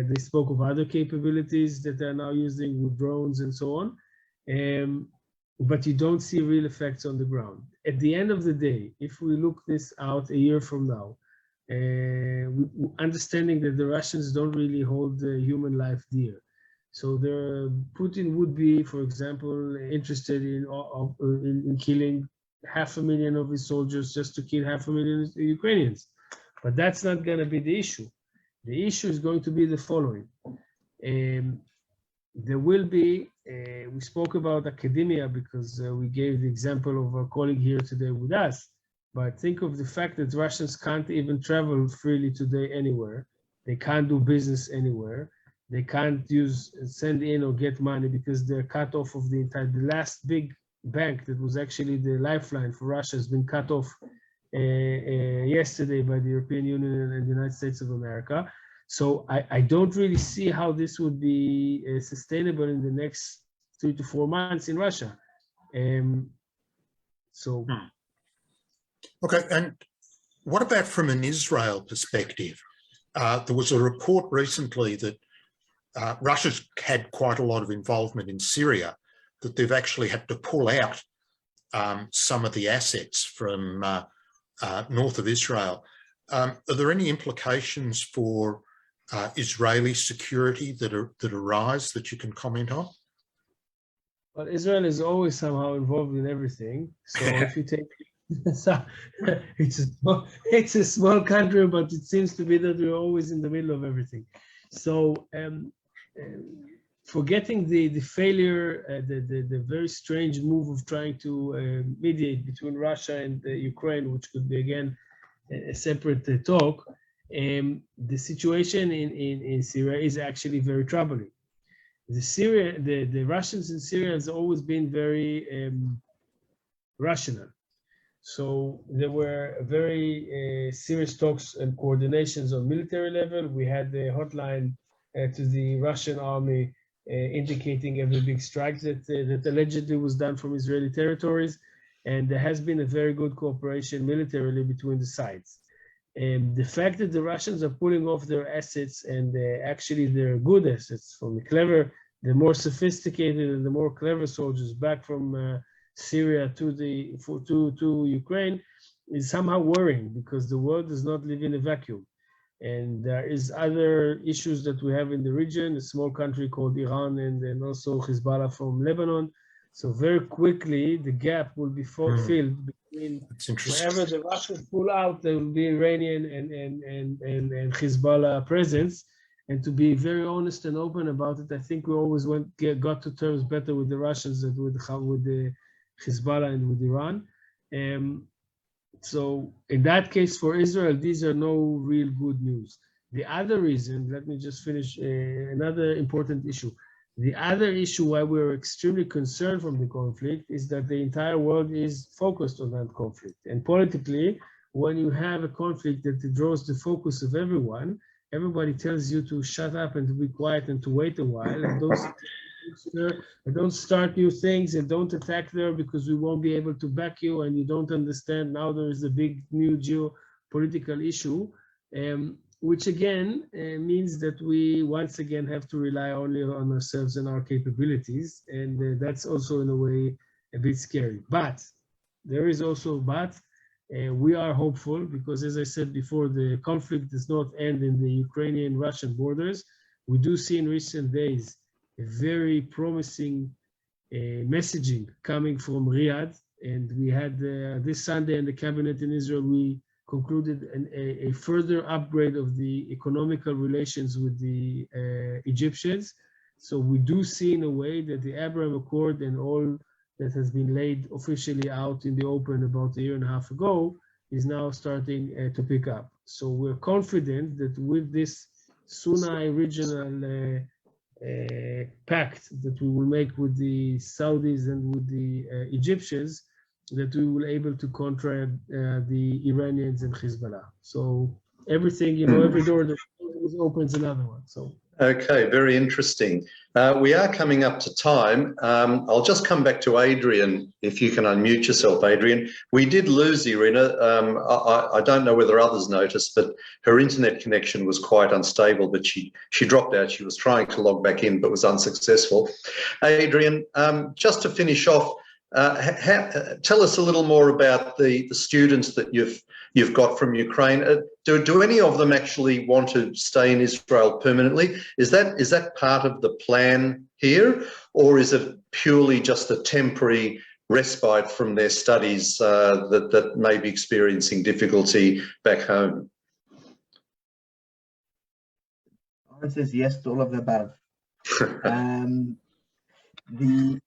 B: they spoke of other capabilities that they're now using with drones and so on. But you don't see real effects on the ground. At the end of the day, if we look this out a year from now, understanding that the Russians don't really hold human life dear. So Putin would be, for example, interested in killing 500,000 of his soldiers just to kill 500,000 Ukrainians. But that's not going to be the issue. The issue is going to be the following. There will be, we spoke about academia because we gave the example of our colleague here today with us, but think of the fact that Russians can't even travel freely today anywhere. They can't do business anywhere. They can't send in or get money because they're cut off of the last big bank that was actually the lifeline for Russia has been cut off yesterday by the European Union and the United States of America. So I don't really see how this would be sustainable in the next 3 to 4 months in Russia.
E: Okay, and what about from an Israel perspective? There was a report recently that Russia's had quite a lot of involvement in Syria, that they've actually had to pull out some of the assets from north of Israel. Are there any implications for Israeli security that arise that you can comment on?
B: Well, Israel is always somehow involved in everything. So if you take, it's a small country, but it seems to be that we're always in the middle of everything. So forgetting the failure, the very strange move of trying to mediate between Russia and Ukraine, which could be again a separate talk. The situation in Syria is actually very troubling. The Russians in Syria has always been very rational. So there were very serious talks and coordinations on military level. We had the hotline to the Russian army indicating every big strike that allegedly was done from Israeli territories. And there has been a very good cooperation militarily between the sides. The fact that the Russians are pulling off their assets, and actually they're good assets from the more sophisticated and the more clever soldiers back from Syria to Ukraine, is somehow worrying because the world does not live in a vacuum. And there is other issues that we have in the region, a small country called Iran, and then also Hezbollah from Lebanon. So very quickly, the gap will be filled between wherever the Russians pull out, there will be Iranian and Hezbollah presence. And to be very honest and open about it, I think we always got to terms better with the Russians than with the Hezbollah and with Iran. So in that case, for Israel, these are no real good news. The other reason, let me just finish another important issue. The other issue why we're extremely concerned from the conflict is that the entire world is focused on that conflict. And politically, when you have a conflict that draws the focus of everyone, everybody tells you to shut up and to be quiet and to wait a while and don't start new things and don't attack there because we won't be able to back you and you don't understand now there is a big new geopolitical issue, which again means that we once again have to rely only on ourselves and our capabilities, and that's also in a way a bit scary. But there is also a but. We are hopeful because, as I said before, the conflict does not end in the Ukrainian-Russian borders. We do see in recent days a very promising messaging coming from Riyadh, and we had this Sunday in the cabinet in Israel, we concluded a further upgrade of the economical relations with the Egyptians. So we do see in a way that the Abraham Accord and all that has been laid officially out in the open about a year and a half ago is now starting to pick up. So we're confident that with this Sunni regional pact that we will make with the Saudis and with the Egyptians, that we will able to contra the Iranians and Hezbollah. So everything, you know, every door that opens another one. So.
A: Okay, very interesting. We are coming up to time. I'll just come back to Adrian, if you can unmute yourself, Adrian. We did lose Irina. I don't know whether others noticed, but her internet connection was quite unstable, but she dropped out. She was trying to log back in, but was unsuccessful. Adrian, just to finish off, tell us a little more about the students that you've got from Ukraine. Do any of them actually want to stay in Israel permanently? Is that part of the plan here, or is it purely just a temporary respite from their studies that may be experiencing difficulty back home?
C: The answer is yes to all of the above.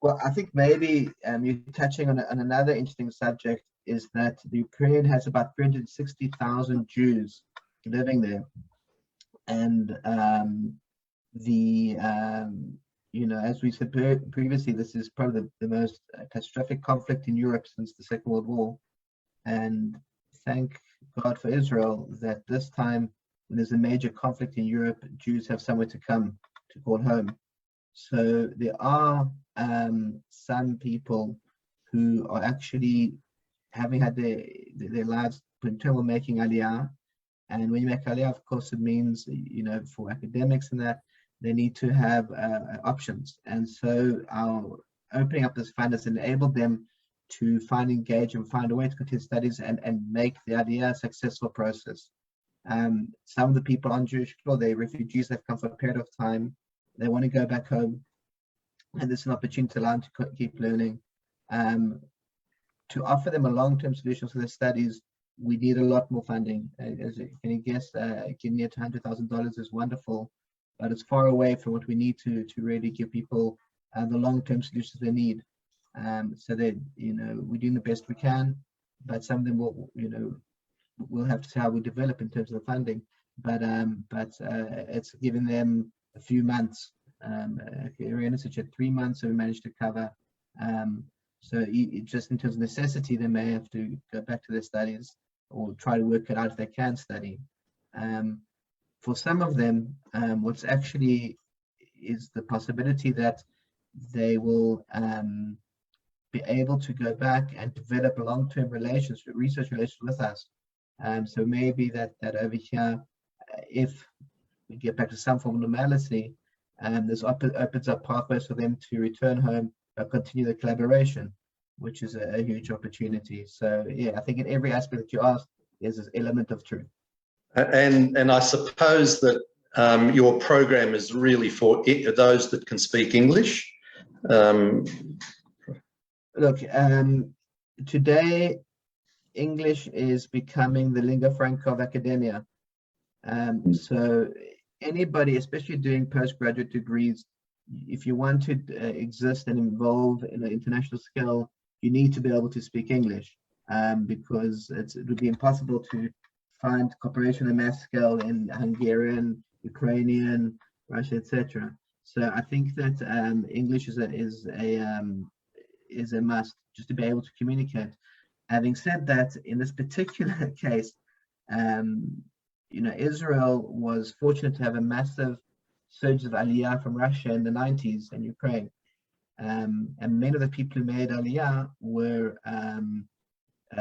C: Well, I think maybe you're touching on another interesting subject, is that the Ukraine has about 360,000 Jews living there, and you know, as we said previously, this is probably the most catastrophic conflict in Europe since the Second World War, and thank God for Israel that this time when there's a major conflict in Europe, Jews have somewhere to come to call home. So there are some people who are actually having had their lives put in trouble making Aliyah. And when you make Aliyah, of course, it means, you know, for academics and that, they need to have options. And so our opening up this fund has enabled them to engage and find a way to continue studies and make the Aliyah a successful process. Some of the people on Jewish law, they're refugees, they've come for a period of time. They want to go back home, and there's an opportunity to allow them to keep learning. To offer them a long-term solution for their studies, we need a lot more funding. As you can guess, getting near to $100,000 is wonderful, but it's far away from what we need to really give people the long-term solutions they need. So that, you know, we're doing the best we can, but some of them will, you know, we'll have to see how we develop in terms of the funding. But it's giving them a few months. Irina said 3 months, so we managed to cover. So just in terms of necessity, they may have to go back to their studies or try to work it out if they can study. For some of them, what's actually is the possibility that they will be able to go back and develop a long-term research relations with us. So maybe that over here, if we get back to some form of normality, this opens up pathways for them to return home and continue the collaboration, which is a huge opportunity. So yeah, I think in every aspect that you asked, there's this element of truth.
A: And I suppose that your program is really for those that can speak English.
C: Look, today, English is becoming the lingua franca of academia. So anybody, especially doing postgraduate degrees, if you want to exist and involve in an international scale, you need to be able to speak English, because it would be impossible to find cooperation on a mass scale in Hungarian, Ukrainian, Russia, etc. So I think that English is a must, just to be able to communicate. Having said that, in this particular case, Israel was fortunate to have a massive surge of Aliyah from Russia in the 90s and Ukraine. And many of the people who made Aliyah were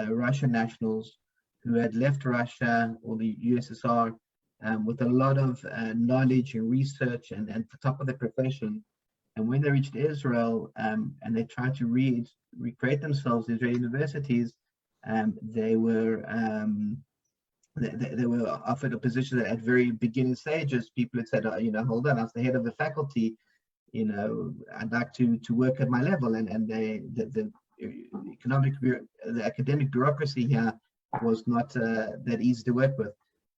C: Russian nationals who had left Russia or the USSR with a lot of knowledge and research and at the top of the profession. And when they reached Israel and they tried to recreate themselves in Israeli universities, they were offered a position that at very beginning stages, people had said, hold on, as the head of the faculty, I'd like to work at my level. And the academic bureaucracy here was not that easy to work with.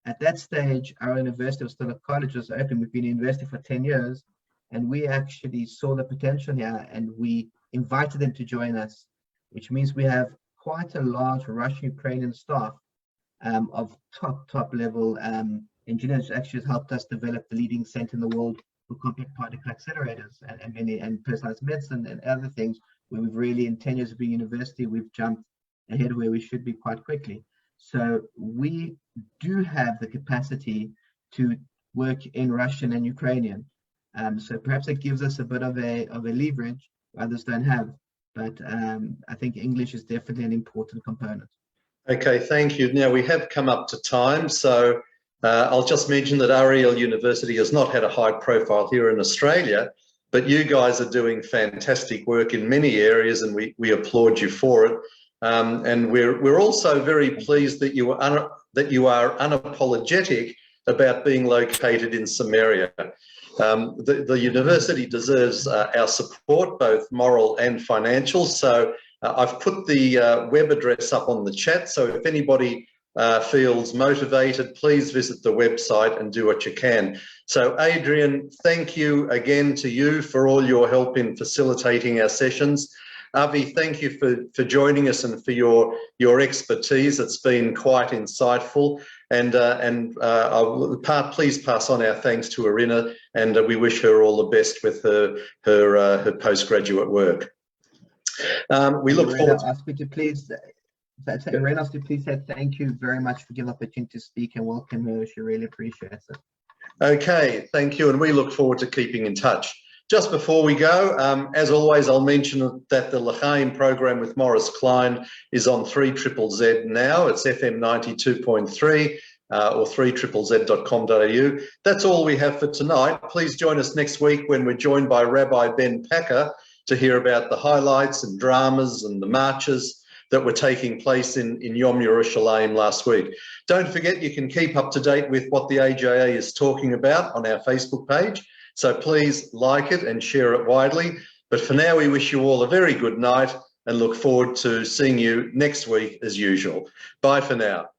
C: At that stage, our university was still a college, was open. We've been in university for 10 years, and we actually saw the potential here, and we invited them to join us, which means we have quite a large Russian-Ukrainian staff of top level engineers. Actually has helped us develop the leading center in the world for compact particle accelerators and personalized medicine and other things, where we've really, in 10 years of being university, we've jumped ahead of where we should be quite quickly. So we do have the capacity to work in Russian and Ukrainian. So perhaps it gives us a bit of a leverage others don't have. But I think English is definitely an important component.
A: Okay, thank you. Now we have come up to time, so I'll just mention that Ariel University has not had a high profile here in Australia, but you guys are doing fantastic work in many areas, and we applaud you for it. And we're also very pleased that you are unapologetic about being located in Samaria. The university deserves our support, both moral and financial. So I've put the web address up on the chat. So if anybody feels motivated, please visit the website and do what you can. So Adrian, thank you again to you for all your help in facilitating our sessions. Avi, thank you for joining us and for your expertise. It's been quite insightful. And please pass on our thanks to Irina, and we wish her all the best with her postgraduate work. We look forward to...
C: Irina asked you to please say thank you very much for giving the opportunity to speak and welcome her. She really appreciates it.
A: Okay, thank you. And we look forward to keeping in touch. Just before we go, as always, I'll mention that the L'Chaim program with Maurice Klein is on 3ZZZ now. It's FM 92.3 or 3ZZZ.com.au. That's all we have for tonight. Please join us next week when we're joined by Rabbi Ben Packer to hear about the highlights and dramas and the marches that were taking place in Yom Yerushalayim last week. Don't forget, you can keep up to date with what the AJA is talking about on our Facebook page. So please like it and share it widely. But for now, we wish you all a very good night and look forward to seeing you next week as usual. Bye for now.